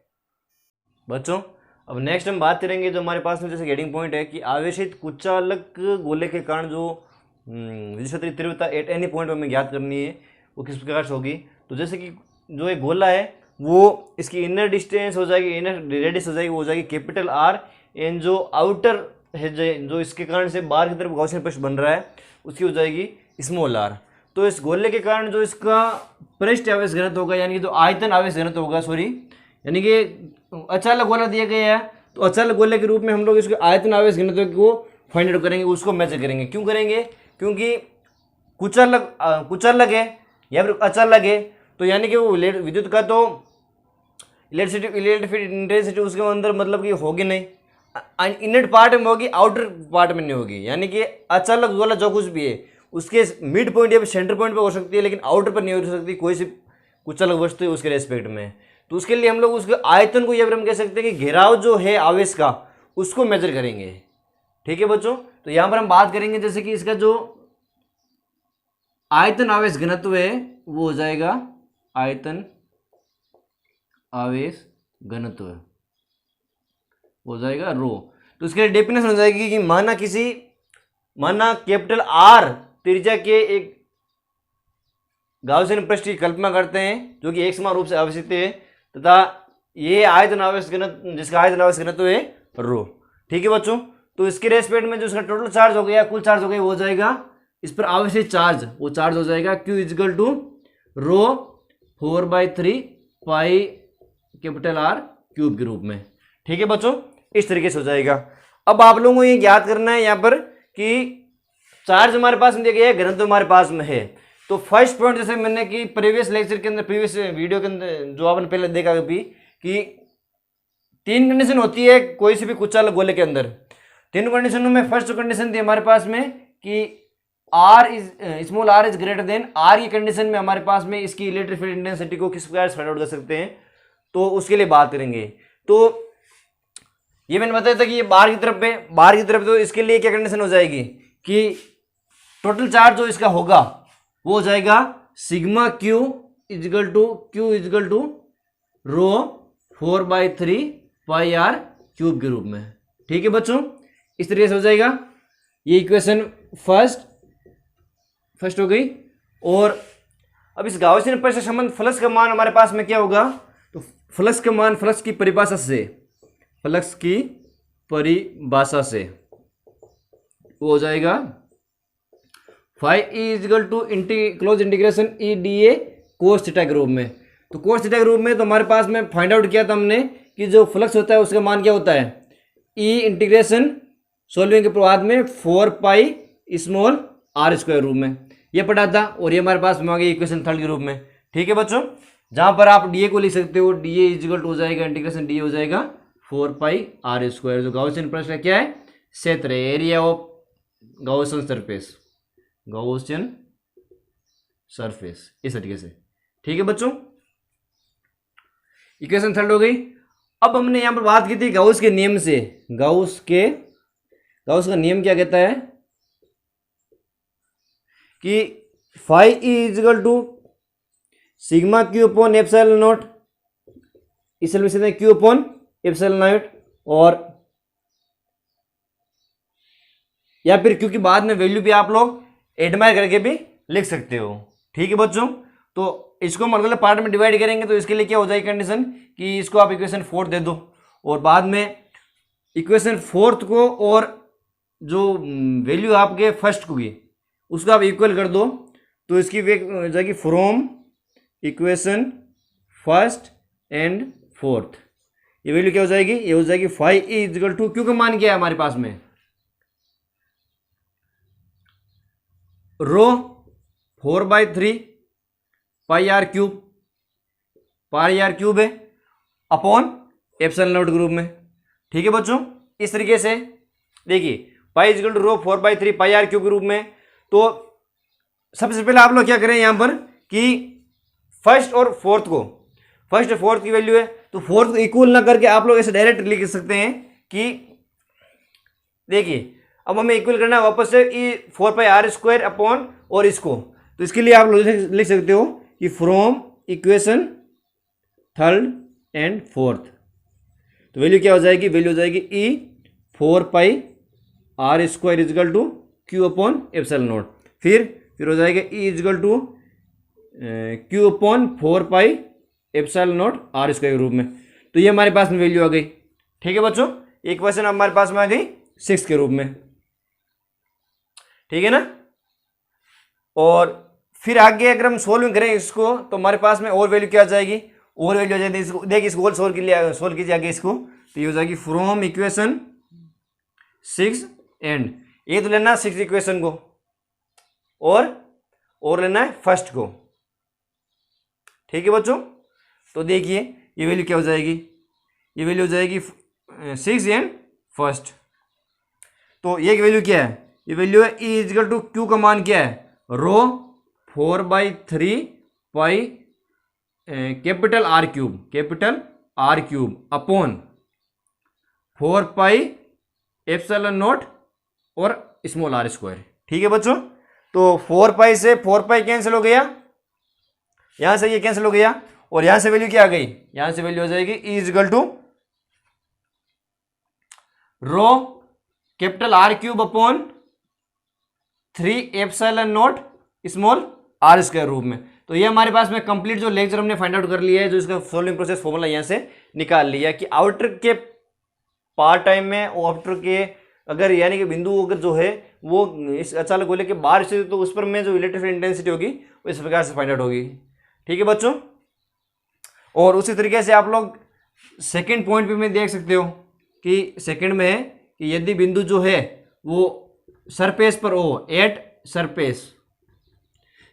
बच्चों। अब नेक्स्ट हम बात करेंगे जो हमारे पास में जैसे गेटिंग पॉइंट है कि आवेशित कुचालक गोले के कारण जो विद्युत क्षेत्र तीव्रता एट एनी पॉइंट पर हमें ज्ञात करनी है वो किस प्रकार से होगी। तो जैसे कि जो एक गोला है वो इसकी इनर डिस्टेंस हो जाएगी, इनर रेडियस हो जाएगी, वो हो जाएगी R, एंड जो आउटर है जो इसके कारण से बाहर की तरफ गॉसियन पृष्ठ बन रहा है उसकी हो जाएगी स्मॉल आर। तो इस गोले के कारण जो इसका पृष्ठ आवेश घनत्व होगा, यानी कि जो आयतन आवेश घनत्व होगा, यानी कि अचालक गोला दिया गया है तो अचालक गोले के रूप में हम लोग इसके आयतन आवेश घनत्व को फाइंड आउट करेंगे, उसको मेजर करेंगे। क्यों करेंगे? क्योंकि कुचालक है या फिर अचालक है, तो यानी कि वो विद्युत का तो इलेक्ट्रिक इंटेंसिटी उसके अंदर मतलब कि होगी नहीं, इनर पार्ट में होगी, आउटर पार्ट में नहीं होगी। यानी कि अचालक गोला जो कुछ भी है उसके मिड पॉइंट या सेंटर पॉइंट पे हो सकती है, लेकिन आउटर पर नहीं हो सकती कोई सी कुचालक वस्तु है उसके रेस्पेक्ट में। तो उसके लिए हम लोग उसके आयतन को या फिर हम कह सकते हैं कि घेराव जो है आवेश का उसको मेजर करेंगे। ठीक है बच्चों, तो यहाँ पर हम बात करेंगे जैसे कि इसका जो आयतन आवेश घनत्व है वो हो जाएगा आयतन आवेश घनत्व हो जाएगा रो। तो इसके लिए डेफिनेशन हो जाएगी कि माना कैपिटल आर त्रिज्या के एक गाउसियन पृष्ठ की कल्पना करते हैं जो कि एक समान रूप से अवस्थित है तथा ये आयतन आवेश घनत्व जिसका आयतन आवेश घनत्व है रो। ठीक है बच्चों, तो इसके रेस्पेक्ट में जो इसका टोटल चार्ज हो गया, कुल चार्ज हो गया, वो हो जाएगा इस पर आवेशित चार्ज, वो चार्ज हो जाएगा Q equal to rho 4/3 pi capital R cube के रूप में। ठीक है बच्चों, इस तरीके से हो जाएगा। अब आप लोगों को ये ज्ञात करना है यहाँ पर कि चार्ज हमारे पास में दिया गया है, घनत्व हमारे पास में है। तो फर्स्ट पॉइंट जैसे मैंने कि प्रीवियस लेक्चर के अंदर, प्रीवियस वीडियो के अंदर जो आपने पहले देखा अभी कि 3 कंडीशन होती है कोई सी भी कुचालक गोले के अंदर। 3 कंडीशनों में फर्स्ट कंडीशन थी हमारे पास में कि small R is greater than R की कंडीशन में हमारे पास में इसकी इलेक्ट्रिक फील्ड इंटेंसिटी को किस प्रकार से फाइंड आउट कर सकते हैं, तो उसके लिए बात करेंगे। तो ये मैंने बताया था कि ये बाहर की तरफ तो इसके लिए क्या कंडीशन हो जाएगी कि टोटल चार्ज जो इसका होगा वो हो जाएगा sigma Q equal to rho 4/3 pi R cube के रूप में। ठीक है बच्चों, इस तरीके से हो जाएगा। ये इक्वेशन फर्स्ट हो गई। और अब इस गाउसियन पृष्ठ से संबंध फ्लक्स का मान हमारे पास में क्या होगा, तो फ्लक्स का मान फ्लक्स की परिभाषा से वो हो जाएगा phi E is equal to close integration E D A cos theta के रूप में। तो कोस थीटा के रूप में तो हमारे पास में फाइंड आउट किया था हमने कि जो फ्लक्स होता है उसका मान क्या होता है, ई इंटीग्रेशन सॉल्विंग के बाद में 4 पाई स्मॉल आर स्क्वायर रूप में ये पढ़ा था। और ये हमारे पास में आ गई इक्वेशन थर्ड के रूप में। ठीक है बच्चों, जहां पर आप डी ए को लिख सकते हो, डी ए इजिकल टू हो जाएगा इंटीग्रेशन डी ए हो जाएगा 4 पाई आर स्क्वायर। जो गाउसियन पृष्ठ का क्या है, क्षेत्र है, एरिया ऑफ गाउसियन सरफेस, इस तरीके से। ठीक है बच्चों, इक्वेशन थर्ड हो गई। अब हमने यहां पर बात की थी गाउस के नियम से। गाउस का नियम क्या कहता है कि phi E is equal to sigma Q upon epsilon naught, इस में क्यू अपॉन एप्सिलॉन नॉट, और या फिर क्योंकि बाद में वैल्यू भी आप लोग एडमायर करके भी लिख सकते हो। ठीक है बच्चों, तो इसको हम अलग पार्ट में डिवाइड करेंगे। तो इसके लिए क्या हो जाएगी कंडीशन कि इसको आप इक्वेशन 4 दे दो और बाद में इक्वेशन 4 को और जो वैल्यू आपके फर्स्ट को की उसको आप इक्वल कर दो। तो इसकी हो जाएगी from equation first and fourth. ये वैल्यू क्या हो जाएगी, ये हो जाएगी फाई ई इजिकल टू, क्यों का मान क्या है हमारे पास में, रो 4/3 पाई आर क्यूब है अपॉन एप्सिलॉन नॉट ग्रुप में। ठीक है बच्चों, इस तरीके से देखिए pi is equal to rho 4/3 pi R cube के रूप में। तो सबसे पहले आप लोग क्या करें यहां पर कि फर्स्ट और फोर्थ की वैल्यू है तो फोर्थ को इक्वल ना करके आप लोग ऐसे डायरेक्ट लिख सकते हैं कि देखिए अब हमें इक्वल करना है वापस से ई 4 पाई आर स्क्वायर अपॉन और इसको। तो इसके लिए आप लोग लिख सकते हो कि from equation third and fourth. तो वैल्यू क्या हो जाएगी, वैल्यू हो जाएगी E 4 pi R square is equal to Q upon epsilon naught. फिर हो जाएगा E is equal to Q upon 4 pi epsilon naught R square के रूप में। तो ये हमारे पास में वैल्यू आ गई। ठीक है बच्चों, एक क्वेश्चन हमारे पास में आ गई 6 के रूप में, ठीक है ना। और फिर आगे अगर हम सोल्व करें इसको तो हमारे पास में और वैल्यू क्या आ जाएगी, और वैल्यू आ जाएगी। इसको देखिए, इसको सोल्व कीजिए आगे इसको, तो ये हो जाएगी फ्रॉम इक्वेशन 6 एंड, ये तो लेना 6 इक्वेशन को और लेना है फर्स्ट को, ठीक है बच्चों। तो देखिए ये वैल्यू क्या हो जाएगी, ये वैल्यू हो जाएगी 6 एंड फर्स्ट। तो ये वैल्यू क्या है, ये वैल्यू है ई इजकल टू क्यू का मान क्या है, रो 4/3 pi capital R cube upon 4 pi epsilon not और स्मॉल आर स्क्वायर, ठीक है बच्चों। तो 4 पाई से 4 पाई कैंसिल हो गया, यहां से ये कैंसिल हो गया, और यहां से वैल्यू क्या आ गई, यहां से वैल्यू हो जाएगी E equal to rho capital R cube upon 3 epsilon naught small are square रूप में। तो ये हमारे पास में कंप्लीट जो लेक्चर हमने फाइंड आउट कर लिया है, जो इसका सोल्विंग प्रोसेस फॉर्मूला यहां से निकाल लिया कि आउटर के पार्ट टाइम में और आउटर के अगर यानी कि बिंदु अगर जो है वो इस अचानक गोले के बाहर से, तो उस पर में जो इलेक्ट्रिक इंटेंसिटी होगी वो इस प्रकार से फाइंड आउट होगी, ठीक है बच्चों। और उसी तरीके से आप लोग सेकेंड पॉइंट पे में देख सकते हो कि सेकेंड में है कि यदि बिंदु जो है वो सरफेस पर हो, एट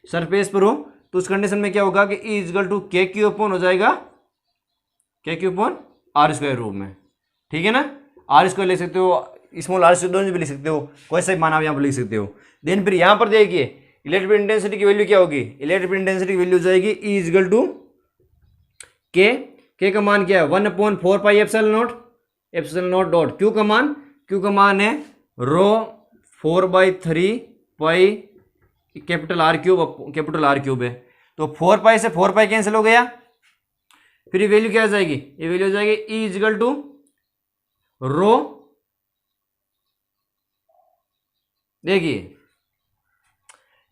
सरफेस पर हो, तो उस कंडीशन में क्या होगा कि ई equal to K Q upon हो जाएगा K Q upon R square रूप में, ठीक है ना। आर स्क्वायर लिख सकते हो, स्मॉल आर स्क्वायर दोनों भी लिख सकते हो, कोई सा भी मान आप यहाँ पर लिख सकते हो। देन फिर यहाँ पर देखिए इलेक्ट्रिक इंटेंसिटी की वैल्यू क्या होगी, इलेक्ट्रिक इंटेंसिटी की वैल्यू हो जाएगी ई इजकल टू के का मान क्या है 1/4 पाई एप्सिलॉन नॉट डॉट क्यू का मान है रो 4/3 पाई कैपिटल आर क्यूब है। तो 4 पाई से 4 पाई कैंसिल हो गया, फिर ये वैल्यू क्या आ जाएगी, ये वैल्यू हो जाएगी ई इजकल टू रो, देखिए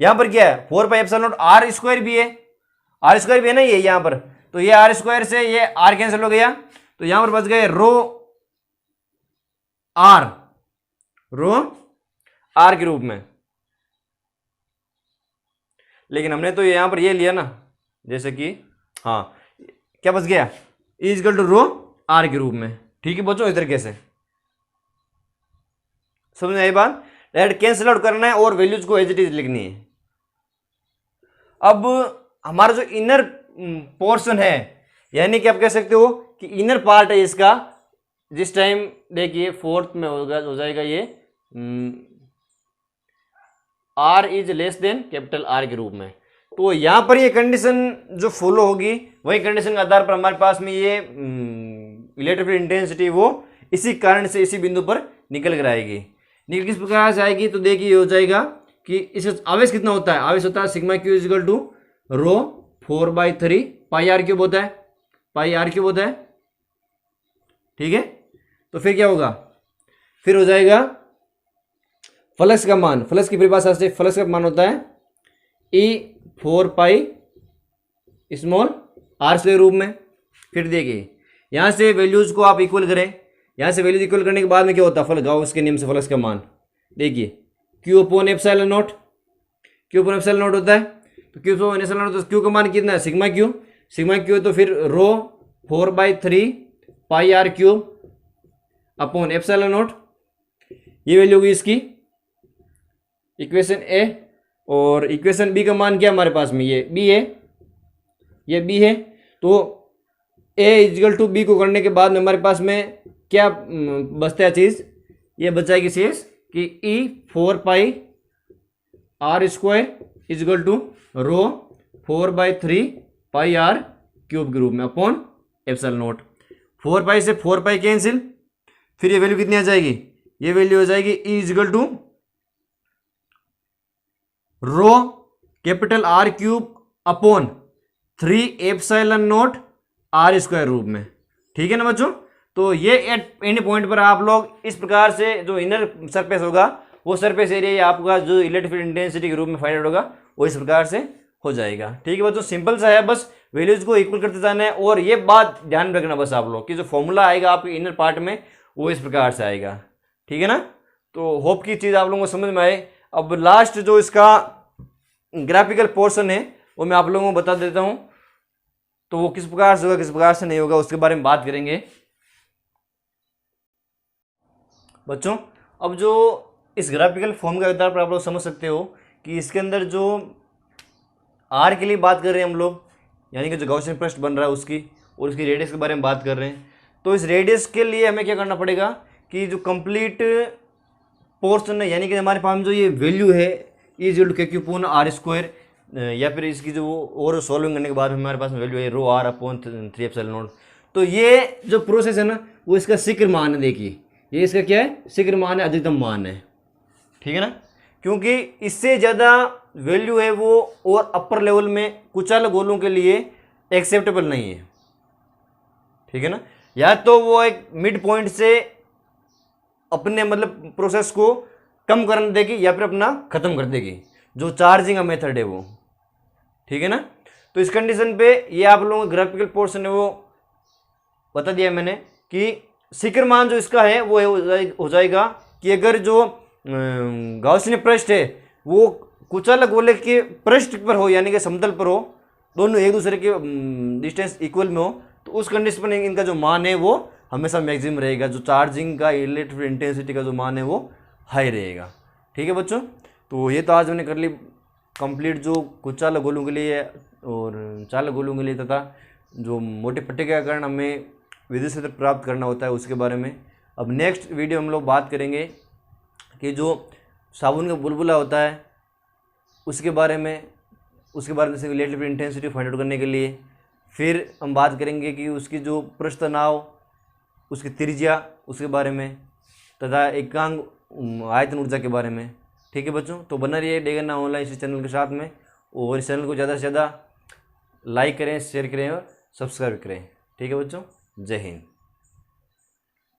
यहां पर क्या है 4 pi epsilon naught R square भी है ना ये यहां पर, तो ये आर स्क्वायर से ये आर कैंसिल हो गया, तो यहां पर बच गए रो आर के रूप में। लेकिन हमने तो यहां पर ये लिया ना, जैसे कि हाँ क्या बच गया, ई इजकल टू रो आर के रूप में, ठीक है बच्चों। इस तरीके से समझ में आई बात, डायरेक्ट कैंसिल आउट करना है और वैल्यूज को एज इट इज लिखनी है। अब हमारा जो इनर पोर्शन है, यानी कि आप कह सकते हो कि इनर पार्ट है इसका, जिस टाइम देखिए फोर्थ में हो जाएगा ये R is less than capital R के रूप में। तो यहां पर ये कंडीशन जो फॉलो होगी, वही कंडीशन के आधार पर हमारे पास में ये इलेक्ट्रिक इंटेंसिटी वो इसी कारण से इसी बिंदु पर निकल कर आएगी। निकल किस प्रकार से आएगी, तो देखिए ये हो जाएगा कि इसका आवेश कितना होता है, आवेश होता है sigma Q is equal to rho 4/3 pi R cube होता है, ठीक है। तो फिर क्या होगा, फिर हो जाएगा फ्लक्स का मान, फ्लक्स की परिभाषा से फ्लक्स का मान होता है ई 4 पाई स्मॉल आर के रूप में। फिर देखिए यहां से वैल्यूज को आप इक्वल करें, यहां से वैल्यूज इक्वल करने के बाद में क्या होता है, फ्लक्स गाउस के नियम से फ्लक्स का मान देखिए क्यू अपॉन एप्सिलॉन नॉट होता है। तो क्यू अपॉन एप्सिलॉन नॉट, तो क्यू का मान कितना है सिग्मा क्यू, तो फिर rho 4/3 pi R cube upon epsilon naught, ये वैल्यू होगी इसकी इक्वेशन ए। और इक्वेशन बी का मान क्या हमारे पास में, ये बी है। तो ए इजिकल टू बी को करने के बाद में हमारे पास में क्या बचता है चीज, ये बचाएगी शेष कि E 4 pi R square is equal to rho 4/3 pi R cube के रूप में अपॉन एप्सिलॉन नॉट। 4 पाई से 4 पाई कैंसिल, फिर ये वैल्यू कितनी आ जाएगी, ये वैल्यू हो जाएगी E is equal to rho capital R cube upon 3 epsilon naught R square रूप में, ठीक है ना बच्चों। तो ये एट एनी पॉइंट पर आप लोग इस प्रकार से जो इनर सरफेस होगा, वो सरफेस एरिया आपका जो इलेक्ट्रिक इंटेंसिटी के रूप में फाइंड आउट होगा, वो इस प्रकार से हो जाएगा, ठीक है बच्चों। सिंपल सा है, बस वैल्यूज को इक्वल करते जाना है। और ये बात ध्यान रखना बस आप लोग कि जो फॉर्मूला आएगा आपके इनर पार्ट में, वो इस प्रकार से आएगा, ठीक है ना। तो होप की चीज़ आप लोगों को समझ में आए। अब लास्ट जो इसका ग्राफिकल पोर्शन है वो मैं आप लोगों को बता देता हूँ, तो वो किस प्रकार से होगा किस प्रकार से नहीं होगा उसके बारे में बात करेंगे बच्चों। अब जो इस ग्राफिकल फॉर्म के आधार पर आप लोग समझ सकते हो कि इसके अंदर जो आर के लिए बात कर रहे हैं हम लोग, यानी कि जो गॉसियन पृष्ठ बन रहा है उसकी, और उसकी रेडियस के बारे में बात कर रहे हैं। तो इस रेडियस के लिए हमें क्या करना पड़ेगा कि जो कंप्लीट पोर्शन है, यानी कि हमारे पास जो ये वैल्यू है E=Q/R², या फिर इसकी जो और सॉल्विंग करने के बाद हमारे पास वैल्यू है ρR/3ε0। तो ये जो प्रोसेस है ना वो इसका शीघ्र मान है। देखिए ये इसका क्या है, शीघ्र मान है, अधिकतम मान है, ठीक है ना। क्योंकि इससे ज़्यादा वैल्यू है वो और अपर लेवल में कुचाल गोलों के लिए एक्सेप्टेबल नहीं है, ठीक है ना। या तो वो एक मिड पॉइंट से अपने मतलब प्रोसेस को कम कर देगी या फिर अपना खत्म कर देगी, जो चार्जिंग का मेथड है वो, ठीक है ना। तो इस कंडीशन पे ये आप लोगों का ग्राफिकल पोर्शन है वो बता दिया मैंने कि शिखर मान जो इसका है वो हो जाएगा कि अगर जो गॉसियन पृष्ठ है वो कुचाल गोले के पृष्ठ पर हो, यानी कि समतल पर हो, दोनों एक दूसरे के डिस्टेंस इक्वल में हो, तो उस कंडीशन पर इनका जो मान है वो हमेशा मैक्सिमम रहेगा, जो चार्जिंग का इलेक्ट्रिक इंटेंसिटी का जो मान है वो हाई रहेगा, ठीक है बच्चों। तो ये तो आज हमने कर ली कंप्लीट जो कुचाल गोलों के लिए और चाल गोलों के लिए तथा जो मोटे पट्टे के कारण हमें विद्युत क्षेत्र प्राप्त करना होता है उसके बारे में। अब नेक्स्ट वीडियो हम लोग बात करेंगे कि जो साबुन का बुलबुला होता है उसके बारे में जैसे इलेक्ट्रिक इंटेंसिटी फाइंड आउट करने के लिए। फिर हम बात करेंगे कि उसकी जो पृष्ठ तनाव, उसकी त्रिज्या, उसके बारे में, तथा एकांक आयतन ऊर्जा के बारे में, ठीक है बच्चों। तो बना रहिए डेगन ऑनलाइन इस चैनल के साथ में, और इस चैनल को ज़्यादा से ज़्यादा लाइक करें, शेयर करें और सब्सक्राइब करें, ठीक है बच्चों। जय हिंद।